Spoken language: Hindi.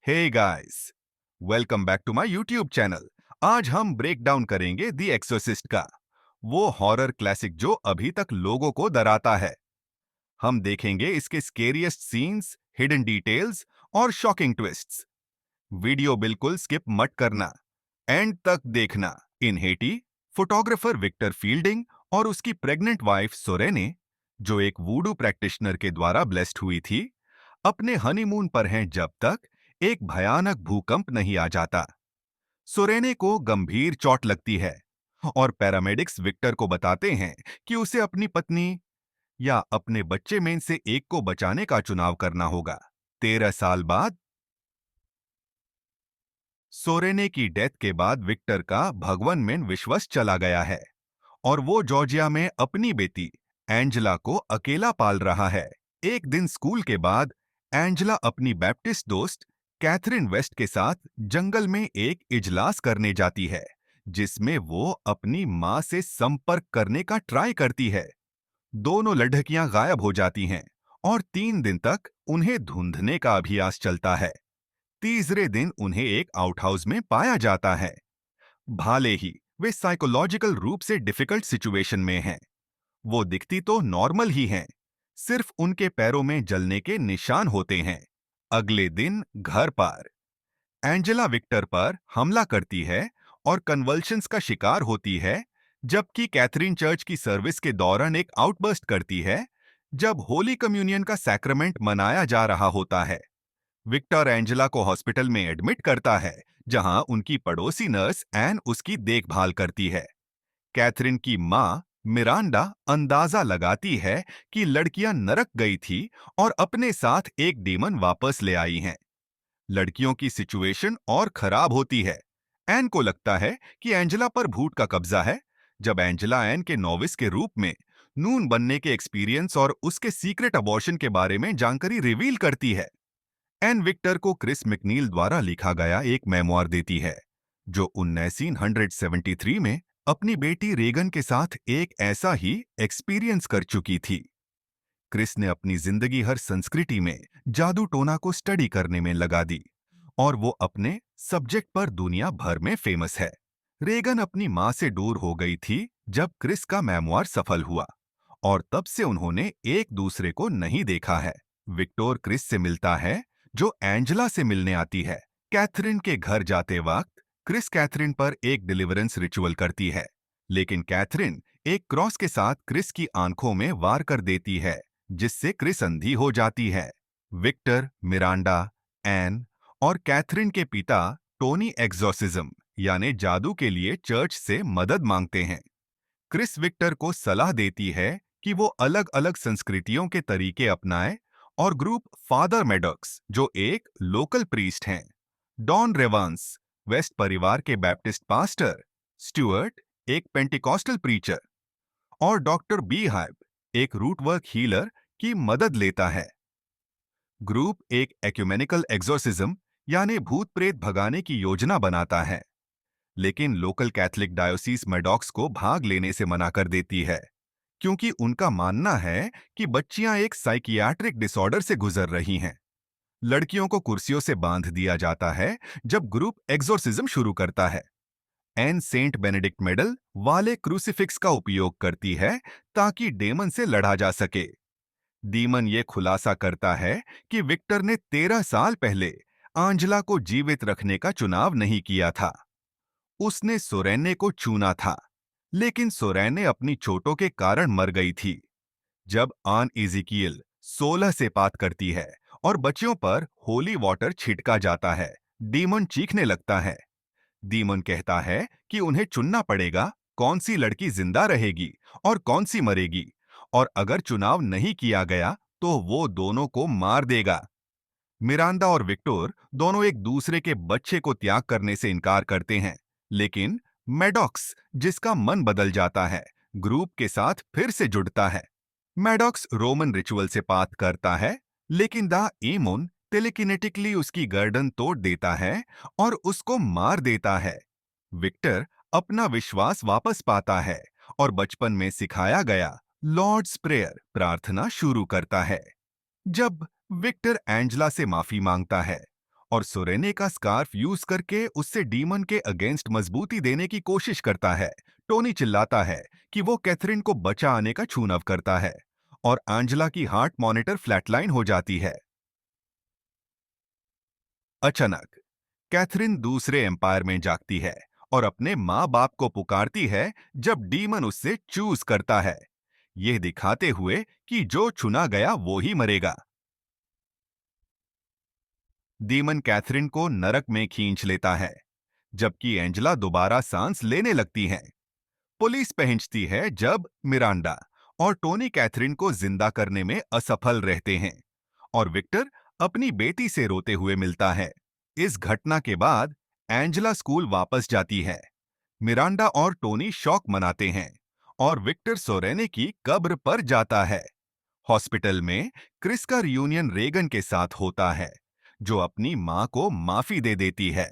Hey guys, welcome back to my YouTube channel. आज हम ब्रेक डाउन करेंगे द एक्सोर्सिस्ट का, वो हॉरर क्लासिक जो अभी तक लोगों को डराता है। हम देखेंगे इसके स्केरियस्ट सीन्स, हिडन डिटेल्स और शॉकिंग ट्विस्ट्स। वीडियो बिल्कुल स्किप मत करना, एंड तक देखना। इन हेटी, फोटोग्राफर विक्टर फील्डिंग और उसकी प्रेग्नेंट वाइफ सोरेने, जो एक वूडू प्रैक्टिशनर के द्वारा ब्लेस्ड हुई थी, अपने हनीमून पर हैं जब तक एक भयानक भूकंप नहीं आ जाता। सोरेने को गंभीर चोट लगती है और पैरामेडिक्स विक्टर को बताते हैं कि उसे अपनी पत्नी या अपने बच्चे में से एक को बचाने का चुनाव करना होगा। 13 साल बाद सोरेने की डेथ के बाद विक्टर का भगवन में विश्वास चला गया है और वो जॉर्जिया में अपनी बेटी एंजेला को अकेला पाल रहा है। एक दिन स्कूल के बाद एंजेला अपनी बैप्टिस्ट दोस्त कैथरीन वेस्ट के साथ जंगल में एक इजलास करने जाती है, जिसमें वो अपनी मां से संपर्क करने का ट्राई करती है। दोनों लड़कियां गायब हो जाती हैं और 3 दिन तक उन्हें ढूंढने का अभ्यास चलता है। तीसरे दिन उन्हें एक आउटहाउस में पाया जाता है। भले ही वे साइकोलॉजिकल रूप से डिफिकल्ट सिचुएशन में हैं, वो दिखती तो नॉर्मल ही हैं, सिर्फ उनके पैरों में जलने के निशान होते हैं। अगले दिन घर पर एंजेला विक्टर पर हमला करती है और कन्वल्शंस का शिकार होती है, जबकि कैथरीन चर्च की सर्विस के दौरान एक आउटबर्स्ट करती है जब होली कम्युनियन का सैक्रामेंट मनाया जा रहा होता है। विक्टर एंजेला को हॉस्पिटल में एडमिट करता है, जहां उनकी पड़ोसी नर्स एन उसकी देखभाल करती है। कैथरीन की मां मिरांडा अंदाजा लगाती है कि लड़कियां नरक गई थी और अपने साथ एक डीमन वापस ले आई हैं। लड़कियों की सिचुएशन और खराब होती है। एन को लगता है कि एंजेला पर भूत का कब्जा है, जब एंजेला एन के नोविस के रूप में नून बनने के एक्सपीरियंस और उसके सीक्रेट अबॉर्शन के बारे में जानकारी रिवील करती है। एन विक्टर को क्रिस मैकनील द्वारा लिखा गया एक मेमोir देती है, जो 1973 में अपनी बेटी रेगन के साथ एक ऐसा ही एक्सपीरियंस कर चुकी थी। क्रिस ने अपनी जिंदगी हर संस्कृति में जादू टोना को स्टडी करने में लगा दी और वो अपने सब्जेक्ट पर दुनिया भर में फेमस है। रेगन अपनी मां से दूर हो गई थी जब क्रिस का मेमोir सफल हुआ और तब से उन्होंने एक दूसरे को नहीं देखा है। विक्टर क्रिस से मिलता है, जो एंजेला से मिलने आती है। कैथरीन के घर जाते वक्त क्रिस कैथरीन पर एक डिलीवरेंस रिचुअल करती है, लेकिन कैथरीन एक क्रॉस के साथ क्रिस की आंखों में वार कर देती है, जिससे क्रिस अंधी हो जाती है। विक्टर, मिरांडा, एन और कैथरीन के पिता टोनी एक्सोर्सिज्म यानी जादू के लिए चर्च से मदद मांगते हैं। क्रिस विक्टर को सलाह देती है कि वो अलग अलग संस्कृतियों के तरीके अपनाए और ग्रुप फादर मेडॉक्स, जो एक लोकल प्रीस्ट हैं, डॉन रेवांस, वेस्ट परिवार के बैप्टिस्ट पास्टर, स्टुअर्ट, एक पेंटिकॉस्टल प्रीचर और डॉक्टर बी हाइब, एक रूटवर्क हीलर की मदद लेता है। ग्रुप एक एक्यूमेनिकल एक्सोर्सिज्म यानी भूत प्रेत भगाने की योजना बनाता है, लेकिन लोकल कैथलिक डायोसीस मेडॉक्स को भाग लेने से मना कर देती है, क्योंकि उनका मानना है कि बच्चियां एक साइकियाट्रिक डिसऑर्डर से गुजर रही हैं। लड़कियों को कुर्सियों से बांध दिया जाता है जब ग्रुप एक्सोर्सिज्म शुरू करता है। एन सेंट बेनेडिक्ट मेडल वाले क्रूसिफिक्स का उपयोग करती है ताकि डेमन से लड़ा जा सके। डीमन ये खुलासा करता है कि विक्टर ने 13 साल पहले आंजला को जीवित रखने का चुनाव नहीं किया था। उसने सोरेने को चुना था, लेकिन सोरेने अपनी चोटों के कारण मर गई थी। जब आन इजिकियल 16 से पात करती है और बच्चियों पर होली वाटर छिड़का जाता है, डीमन चीखने लगता है। डीमन कहता है कि उन्हें चुनना पड़ेगा, कौन सी लड़की जिंदा रहेगी और कौन सी मरेगी, और अगर चुनाव नहीं किया गया तो वो दोनों को मार देगा। मिरांडा और विक्टर दोनों एक दूसरे के बच्चे को त्याग करने से इनकार करते हैं, लेकिन मैडॉक्स, जिसका मन बदल जाता है, ग्रुप के साथ फिर से जुड़ता है। मैडॉक्स रोमन रिचुअल से पात करता है, लेकिन द एमोन टेलीकिनेटिकली उसकी गर्दन तोड़ देता है और उसको मार देता है। विक्टर अपना विश्वास वापस पाता है और बचपन में सिखाया गया लॉर्ड्स प्रेयर प्रार्थना शुरू करता है। जब विक्टर एंजेला से माफी मांगता है और सोरेने का स्कार्फ यूज करके उससे डीमन के अगेंस्ट मजबूती देने की कोशिश करता है। टोनी चिल्लाता है कि वो कैथरीन को बचा आने का छूनव करता है और एंजेला की हार्ट मॉनिटर फ्लैटलाइन हो जाती है। अचानक कैथरीन दूसरे एम्पायर में जागती है और अपने माँ बाप को पुकारती है जब डीमन उससे चूज करता है, यह दिखाते हुए कि जो चुना गया वो ही मरेगा। डीमन कैथरीन को नरक में खींच लेता है, जबकि एंजेला दोबारा सांस लेने लगती है। पुलिस पहुंचती है जब मिरांडा और टोनी कैथरीन को जिंदा करने में असफल रहते हैं और विक्टर अपनी बेटी से रोते हुए मिलता है। इस घटना के बाद एंजेला स्कूल वापस जाती है। मिरांडा और टोनी शौक मनाते हैं और विक्टर सोरेने की कब्र पर जाता है। हॉस्पिटल में क्रिस का रियूनियन रेगन के साथ होता है, जो अपनी मां को माफी दे देती है।